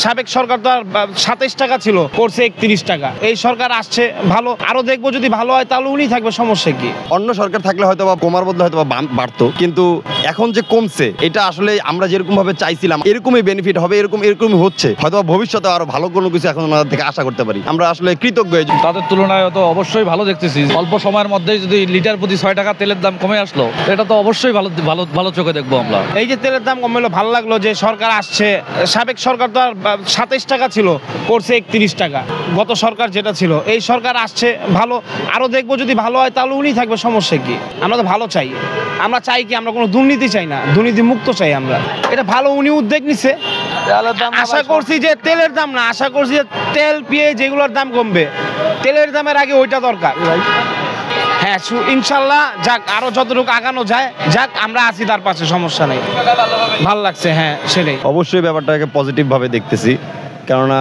সাবেক সরকার তো আর 27 টাকা ছিল, করছে 31 টাকা। এই সরকার আসছে ভালো, আরো দেখবো যদি ভালো হয় তাহলে উনি থাকবে, সমস্যা কি? অন্য সরকার থাকলে হয়তো বা কমার বদলে হয়তো বা বাড়তো, কিন্তু এখন যে কমছে এটা আসলে আমরা যেরকম ভাবে চাইছিলাম এরকমই বেনিফিট হবে, এরকমই হচ্ছে। হয়তো ভবিষ্যতে আরো ভালো কোনো কিছু এখন ওনাদের থেকে আশা করতে পারি। আমরা আসলে কৃতজ্ঞ। তাদের তুলনায় তো অবশ্যই ভালো দেখতেছি। অল্প সময়ের মধ্যেই যদি লিটার প্রতি 6 টাকা তেলের দাম কমে আসলো, এটা তো অবশ্যই ভালো ভালো ভালো চোখে দেখবো আমরা। এই যে তেলের দাম কমলো, ভালো লাগলো যে সরকার আসছে। সাবেক সরকার তো আর 27 টাকা ছিল, করছে 31 টাকা। গত সরকার যেটা ছিল, এই সরকার আসছে ভালো, আরো দেখবো যদি ভালো হয় তাহলে উনি থাকবে, সমস্যা কি? আমরা তো ভালো চাই। আমরা চাই কি? আমরা কোনো দুর্নীতি চাই না, দুর্নীতি মুক্ত চাই আমরা। এটা ভালো উনি উদ্যোগ নিচ্ছে। আশা করছি যে তেলের দাম না, আশা করছি যে তেল পেঁয়াজ যেগুলোর দাম কমবে। তেলের দামের আগে ওইটা দরকার। হ্যাঁ, ইনশাল্লাহ যাক, আরো যতটুকু আগানো যায় যাক, আমরা আছি তার পাশে, সমস্যা নেই। ভাল লাগছে, হ্যাঁ সেটাই। অবশ্যই ব্যাপারটাকে পজিটিভ ভাবে দেখতেছি, কেননা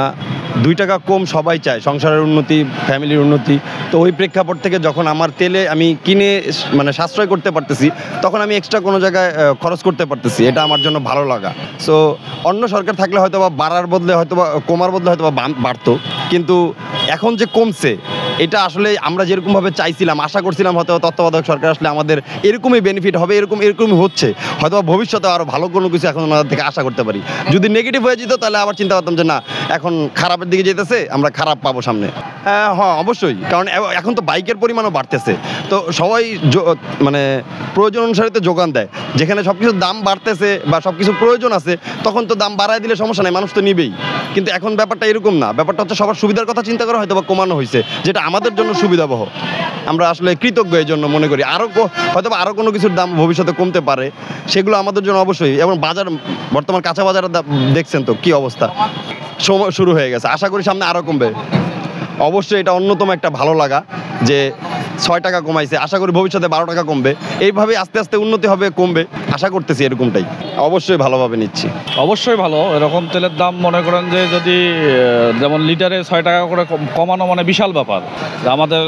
2 টাকা কম সবাই চায়, সংসারের উন্নতি, ফ্যামিলির উন্নতি। তো ওই প্রেক্ষাপট থেকে যখন আমার তেলে আমি কিনে মানে সাশ্রয় করতে পারতেছি, তখন আমি এক্সট্রা কোনো জায়গায় খরচ করতে পারতেছি, এটা আমার জন্য ভালো লাগা। সো অন্য সরকার থাকলে হয়তো বা বাড়ার বদলে হয়তো বা কমার বদলে হয়তো বা বাড়তো, কিন্তু এখন যে কমছে এটা আসলে আমরা যেরকমভাবে চাইছিলাম, আশা করছিলাম হয়তো তত্ত্বাবধায়ক সরকার আসলে আমাদের এরকমই বেনিফিট হবে, এরকমই হচ্ছে। হয়তো ভবিষ্যতে আরও ভালো কোনো কিছু এখন ওনাদের থেকে আশা করতে পারি। যদি নেগেটিভ হয়ে যেত তাহলে আবার চিন্তা করতাম যে না, এখন খারাপের দিকে যেতেছে, আমরা খারাপ পাবো সামনে। হ্যাঁ অবশ্যই, কারণ এখন তো বাইকের পরিমাণও বাড়তেছে, তো সবাই মানে প্রয়োজন অনুসারে তো যোগান দেয়। যেখানে সব কিছুর দাম বাড়তেছে বা সব কিছু প্রয়োজন আছে, তখন তো দাম বাড়ায় দিলে সমস্যা নেই, মানুষ তো নিবেই। কিন্তু এখন ব্যাপারটা এরকম না, ব্যাপারটা হচ্ছে সবার সুবিধার কথা চিন্তা করা হয়তো বা কমানো হয়েছে, যেটা আমাদের জন্য সুবিধাবহ। আমরা আসলে কৃতজ্ঞ এই জন্য মনে করি। হয়তো বা আরও কোনো কিছুর দাম ভবিষ্যতে কমতে পারে, সেগুলো আমাদের জন্য অবশ্যই। এবং বাজার বর্তমান কাঁচা বাজারের দেখছেন তো কি অবস্থা, সময় শুরু হয়ে গেছে, আশা করি সামনে আরও কমবে। অবশ্যই এটা অন্যতম একটা ভালো লাগা যে 6 টাকা কমাইছে, আশা করি ভবিষ্যতে 12 টাকা কমবে। এইভাবে আস্তে আস্তে উন্নতি হবে, কমবে, আশা করতেছি এরকমটাই। অবশ্যই ভালোভাবে নিচ্ছি। অবশ্যই ভালো। এরকম তেলের দাম মনে করেন যে যদি যেমন লিটারে 6 টাকা করে কমানো মানে বিশাল ব্যাপার। আমাদের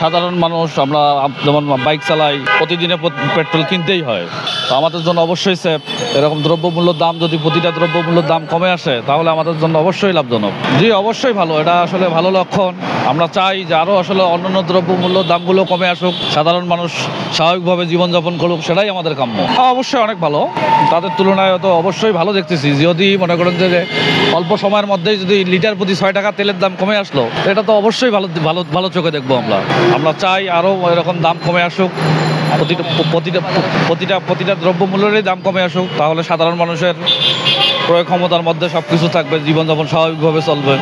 সাধারণ মানুষ, আমরা যেমন বাইক চালাই, প্রতিদিনে পেট্রোল কিনতেই হয়, তো আমাদের জন্য অবশ্যই সেফ। এরকম দ্রব্যমূল্যের দাম যদি প্রতিটা দ্রব্যমূল্যের দাম কমে আসে, তাহলে আমাদের জন্য অবশ্যই লাভজনক। জি অবশ্যই ভালো, এটা আসলে ভালো লক্ষণ। আমরা চাই যে আরও আসলে অন্যান্য দ্রব্যমূল্যর দামগুলো কমে আসুক, সাধারণ মানুষ স্বাভাবিকভাবে জীবনযাপন করুক, সেটাই আমাদের কাম্য। অবশ্যই অনেক ভালো, তাদের তুলনায় তো অবশ্যই ভালো দেখতেছি। যদি মনে করেন যে অল্প সময়ের মধ্যেই যদি লিটার প্রতি 6 টাকা তেলের দাম কমে আসলো, এটা তো অবশ্যই ভালো ভালো ভালো চোখে দেখবো আমরা চাই আরও এরকম দাম কমে আসুক, প্রতিটা দ্রব্যমূল্যেরই দাম কমে আসুক, তাহলে সাধারণ মানুষের ক্রয় ক্ষমতার মধ্যে সব কিছু থাকবে, জীবনযাপন স্বাভাবিকভাবে চলবে।